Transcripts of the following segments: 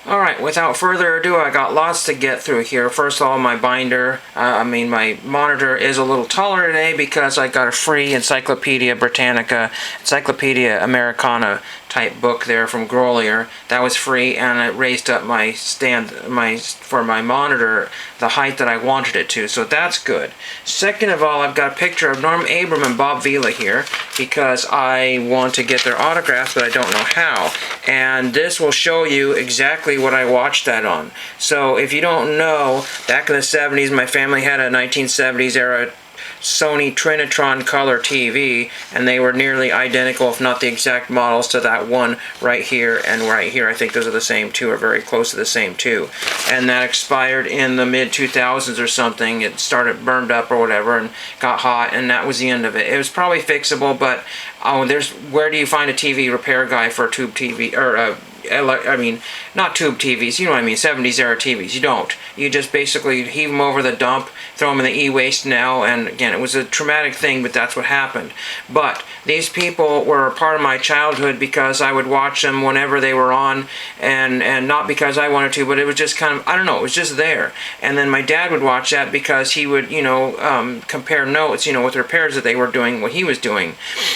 Alright, without further ado, I got lots to get through here. First of all, my binder, my monitor is a little taller today because I got a free Encyclopedia Britannica, Encyclopedia Americana type book there from Grolier. That was free, and it raised up my stand, for my monitor, the height that I wanted it to, so that's good. Second of all, I've got a picture of Norm Abram and Bob Vila here because I want to get their autographs, but I don't know how. And this will show you exactly what I watched that on. So if you don't know, back in the 70s, my family had a 1970s era Sony Trinitron color TV, and they were nearly identical, if not the exact models, to that one right here and right here. I think those are the same two, or very close to the same two. And that expired in the mid-2000s or something. It started burned up or whatever and got hot, and that was the end of it. It was probably fixable, but where do you find a TV repair guy for a tube TV, or not tube TVs, you know what I mean, 70s era TVs. You don't. You just basically heave them over the dump, throw them in the e-waste now, and again, it was a traumatic thing, but that's what happened. But these people were a part of my childhood because I would watch them whenever they were on, and not because I wanted to, but it was just kind of, I don't know, it was just there. And then my dad would watch that because he would, compare notes, with repairs that they were doing, what he was doing,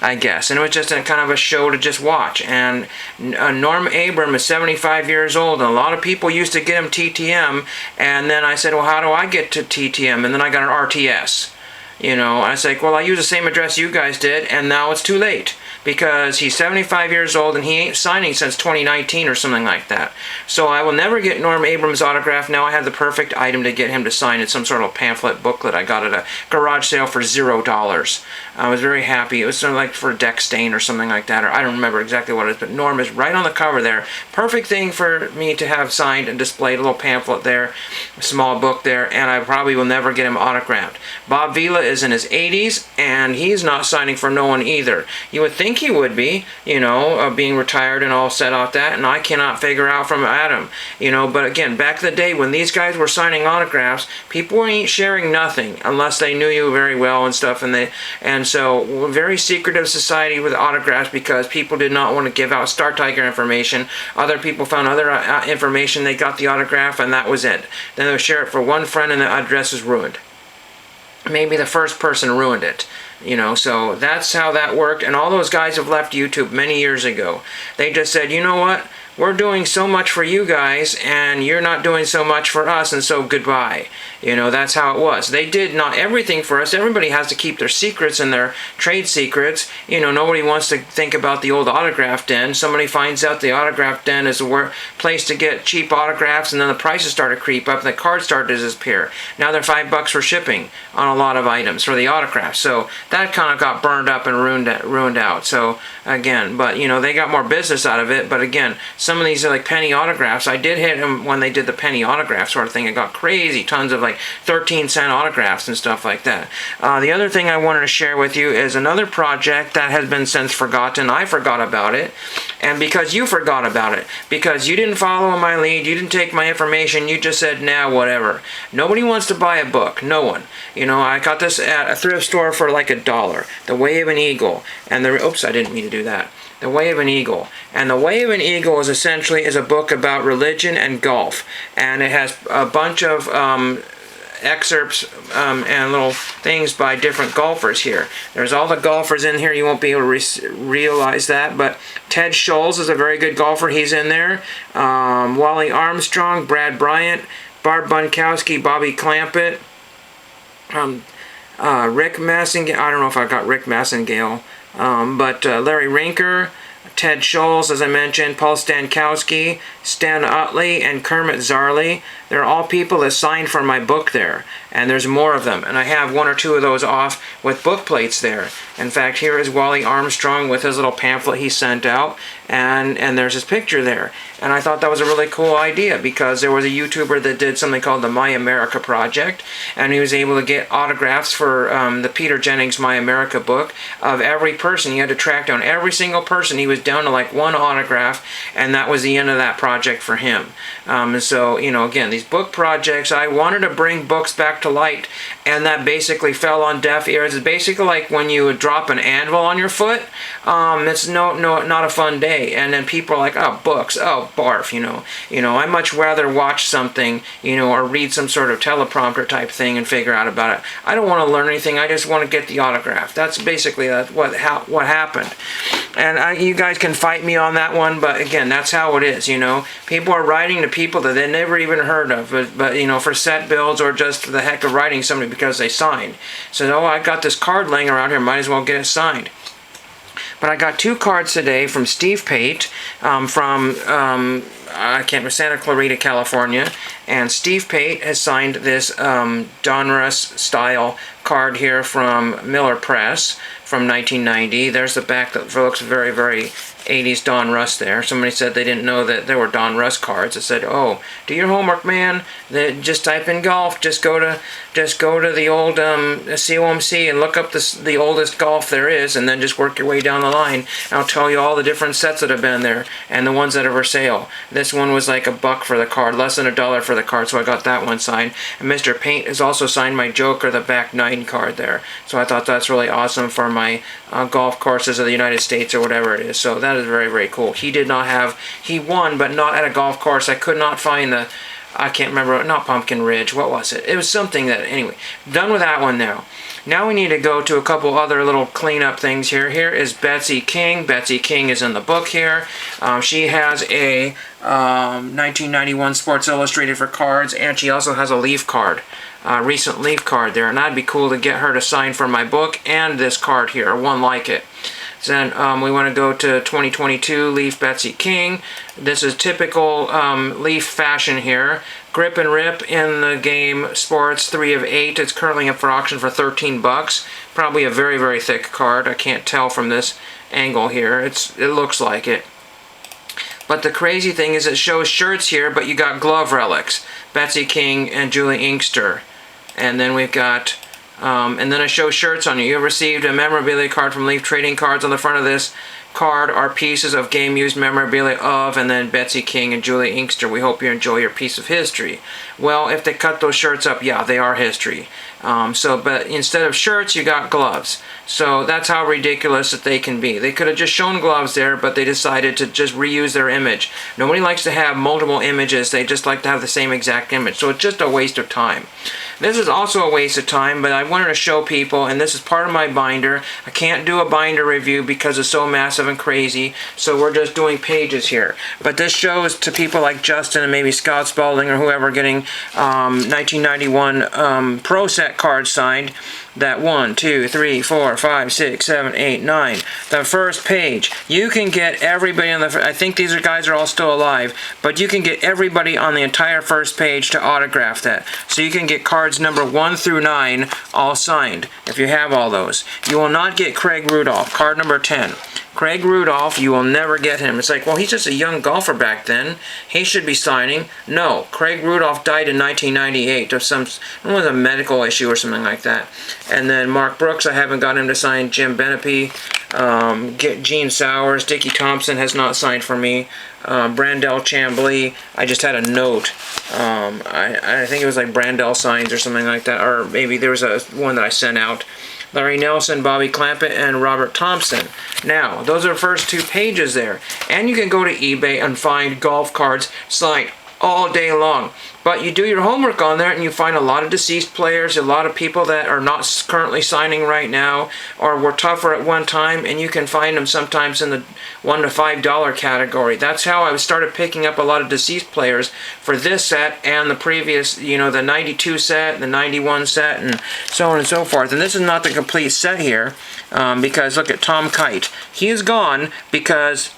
I guess. And it was just a kind of a show to just watch. And Norm Abram is 75 years old, and a lot of people used to get him TTM, and then I said, well, how do I get to TTM? And then I got an RTS. I was like, well, I use the same address you guys did, and now it's too late. Because he's 75 years old and he ain't signing since 2019 or something like that. So I will never get Norm Abram's autograph. Now I have the perfect item to get him to sign. It's some sort of pamphlet booklet I got at a garage sale for $0. I was very happy. It was sort of like for a deck stain or something like that, or I don't remember exactly what it is, but Norm is right on the cover there. Perfect thing for me to have signed and displayed, a little pamphlet there, a small book there, and I probably will never get him autographed. Bob Vila is in his 80s, and he's not signing for no one either. You would think he would be, being retired and all set off that, and I cannot figure out from Adam, but again, back in the day when these guys were signing autographs, people ain't sharing nothing unless they knew you very well and stuff, and so very secretive society with autographs because people did not want to give out Star Tiger information. Other people found other information, they got the autograph, and that was it. Then they would share it for one friend, and the address is ruined. Maybe the first person ruined it. So that's how that worked. And all those guys have left YouTube many years ago. They just said, you know what? We're doing so much for you guys, and you're not doing so much for us, and so goodbye. That's how it was. They did not everything for us. Everybody has to keep their secrets and their trade secrets. Nobody wants to think about the old autograph den. Somebody finds out the autograph den is a place to get cheap autographs, and then the prices start to creep up, and the cards start to disappear. Now they're $5 for shipping on a lot of items for the autographs. So that kind of got burned up and ruined out. So again, but they got more business out of it. But again, some of these are like penny autographs. I did hit them when they did the penny autograph sort of thing. It got crazy, tons of like 13-cent autographs and stuff like that. The other thing I wanted to share with you is another project that has been since forgotten. I forgot about it, and because you forgot about it, because you didn't follow my lead, you didn't take my information, you just said, nah, whatever. Nobody wants to buy a book. No one. I got this at a thrift store for like $1. The Way of an Eagle, and oops, I didn't mean to do that. The Way of an Eagle. And The Way of an Eagle is essentially a book about religion and golf. And it has a bunch of excerpts and little things by different golfers here. There's all the golfers in here. You won't be able to realize that, but Ted Scholes is a very good golfer. He's in there. Wally Armstrong, Brad Bryant, Barb Bunkowski, Bobby Clampett, Rick Massengale. I don't know if I got Rick Massengale. But Larry Rinker, Ted Scholes, as I mentioned, Paul Stankowski, Stan Utley, and Kermit Zarley. They're all people that signed for my book there, and there's more of them. And I have one or two of those off with book plates there. In fact, here is Wally Armstrong with his little pamphlet he sent out, and there's his picture there. And I thought that was a really cool idea because there was a YouTuber that did something called the My America Project, and he was able to get autographs for the Peter Jennings My America book of every person. He had to track down every single person. He was down to like one autograph, and that was the end of that project for him. And so, again, these these book projects. I wanted to bring books back to light, and that basically fell on deaf ears. It's basically like when you would drop an anvil on your foot. It's not a fun day. And then people are like, oh, books, oh, barf, I much rather watch something, or read some sort of teleprompter type thing and figure out about it. I don't want to learn anything. I just want to get the autograph. That's basically what happened. And you guys can fight me on that one, but again, that's how it is. People are writing to people that they never even heard of, but for set builds or just for the heck of writing somebody because they signed. So, oh, I got this card laying around here, might as well get it signed. But I got 2 cards today from Steve Pate from Santa Clarita, California. And Steve Pate has signed this Donruss style card here from Miller Press from 1990. There's the back that looks very, very 80s Donruss there. Somebody said they didn't know that there were Donruss cards. I said, oh, do your homework, man. Just type in golf. Just go to the old COMC and look up the oldest golf there is, and then just work your way down the line. And I'll tell you all the different sets that have been there and the ones that are for sale. This one was like $1 for the card, less than $1 for the card, so I got that one signed. And Mr. Paint has also signed my Joker, the back 9 card there. So I thought that's really awesome for my golf courses of the United States or whatever it is. So that is very, very cool. He won, but not at a golf course. I could not find I can't remember, not Pumpkin Ridge, what was it? It was something that, anyway, done with that one now. Now we need to go to a couple other little cleanup things here. Here is Betsy King. Betsy King is in the book here. She has a 1991 Sports Illustrated for cards, and she also has a Leaf card. Recent Leaf card there, and that'd be cool to get her to sign for my book and this card here, one like it. Then we want to go to 2022 Leaf Betsy King. This is typical Leaf fashion here. Grip and Rip in the game Sports 3 of 8. It's currently up for auction for $13. Probably a very, very thick card. I can't tell from this angle here. It looks like it. But the crazy thing is it shows shirts here, but you got glove relics. Betsy King and Julie Inkster. And then we've got, and then it shows shirts on you. You have received a memorabilia card from Leaf Trading Cards. On the front of this card are pieces of game-used memorabilia of, and then Betsy King and Julie Inkster. We hope you enjoy your piece of history. Well, if they cut those shirts up, yeah, they are history. But instead of shirts, you got gloves. So that's how ridiculous that they can be. They could have just shown gloves there, but they decided to just reuse their image. Nobody likes to have multiple images. They just like to have the same exact image. So it's just a waste of time. This is also a waste of time, but I wanted to show people, and this is part of my binder. I can't do a binder review because it's so massive and crazy, so we're just doing pages here. But this shows to people like Justin and maybe Scott Spalding or whoever getting 1991 Pro Set cards signed. That 1, 2, 3, 4, 5, 6, 7, 8, 9. The first page. You can get everybody on the. I think these guys are all still alive, but you can get everybody on the entire first page to autograph that. So you can get cards number 1 through 9 all signed if you have all those. You will not get Craig Rudolph, card number 10. Craig Rudolph, you will never get him. It's like, well, he's just a young golfer back then. He should be signing. No, Craig Rudolph died in 1998 of it was a medical issue or something like that. And then Mark Brooks, I haven't got him to sign. Jim Benepe, Gene Sowers, Dickie Thompson has not signed for me. Brandell Chambly, I just had a note. I think it was like Brandell signs or something like that, or maybe there was one that I sent out. Larry Nelson, Bobby Clampett, and Robert Thompson. Now, those are the first 2 pages there. And you can go to eBay and find golf cards signed all day long. But you do your homework on there and you find a lot of deceased players, a lot of people that are not currently signing right now or were tougher at one time, and you can find them sometimes in the $1 to $5 category. That's how I started picking up a lot of deceased players for this set and the previous, the 92 set, the 91 set, and so on and so forth. And this is not the complete set here because look at Tom Kite. He is gone because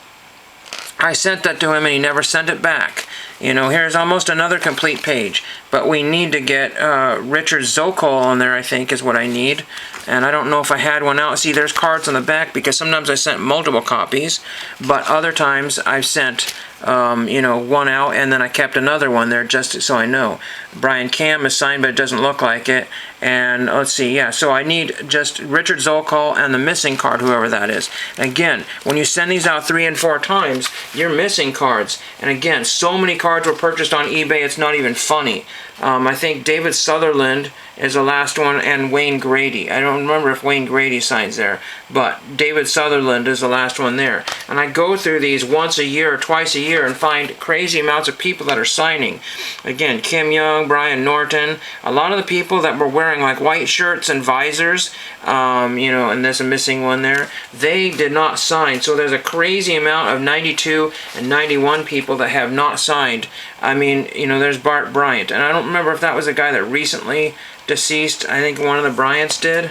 I sent that to him and he never sent it back. Here's almost another complete page. But we need to get Richard Zokol on there, I think, is what I need. And I don't know if I had one out. See, there's cards on the back because sometimes I sent multiple copies. But other times I've sent one out, and then I kept another one there just so I know. Brian Cam is signed, but it doesn't look like it. And let's see, yeah, so I need just Richard Zolkal and the missing card, whoever that is. Again, when you send these out 3 and 4 times, you're missing cards. And again, so many cards were purchased on eBay, it's not even funny. I think David Sutherland is the last one, and Wayne Grady. I don't remember if Wayne Grady signs there, but David Sutherland is the last one there. And I go through these once a year or twice a year and find crazy amounts of people that are signing. Again, Kim Young, Brian Norton, a lot of the people that were wearing like white shirts and visors, and there's a missing one there, they did not sign. So there's a crazy amount of 92 and 91 people that have not signed. I mean, there's Bart Bryant, and I don't remember if that was a guy that recently deceased. I think one of the Bryants did.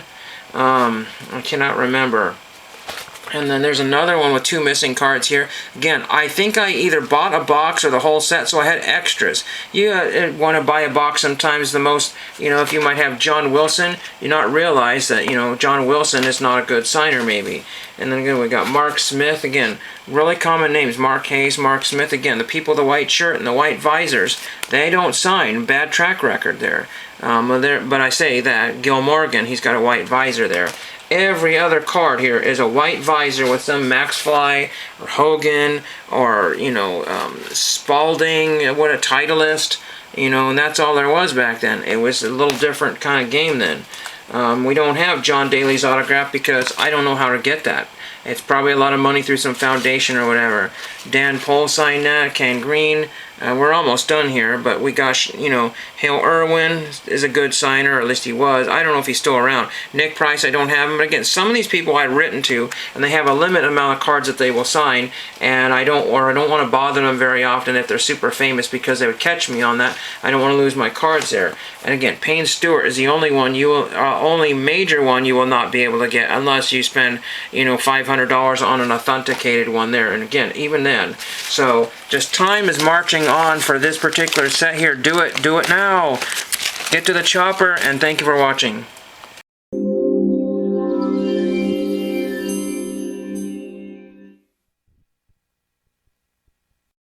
I cannot remember. And then there's another one with 2 missing cards here. Again, I think I either bought a box or the whole set, so I had extras. You want to buy a box sometimes the most, if you might have John Wilson, you not realize that, John Wilson is not a good signer maybe. And then again, we got Mark Smith, again, really common names, Mark Hayes, Mark Smith, again, the people with the white shirt and the white visors, they don't sign, bad track record there. But I say that, Gil Morgan, he's got a white visor there. Every other card here is a white visor with some Max Fly or Hogan or, Spalding, what a Titleist, and that's all there was back then. It was a little different kind of game then. We don't have John Daly's autograph because I don't know how to get that. It's probably a lot of money through some foundation or whatever. Dan Pohl signed that, Ken Green. We're almost done here, but we got, Hale Irwin is a good signer, or at least he was. I don't know if he's still around. Nick Price, I don't have him. But again, some of these people I'd written to, and they have a limited amount of cards that they will sign, and I don't want to bother them very often if they're super famous because they would catch me on that. I don't want to lose my cards there. And again, Payne Stewart is the only one only major one you will not be able to get unless you spend, $500 on an authenticated one there. And again, even then. So just time is marching on for this particular set here. Do it now. Get to the chopper, and thank you for watching.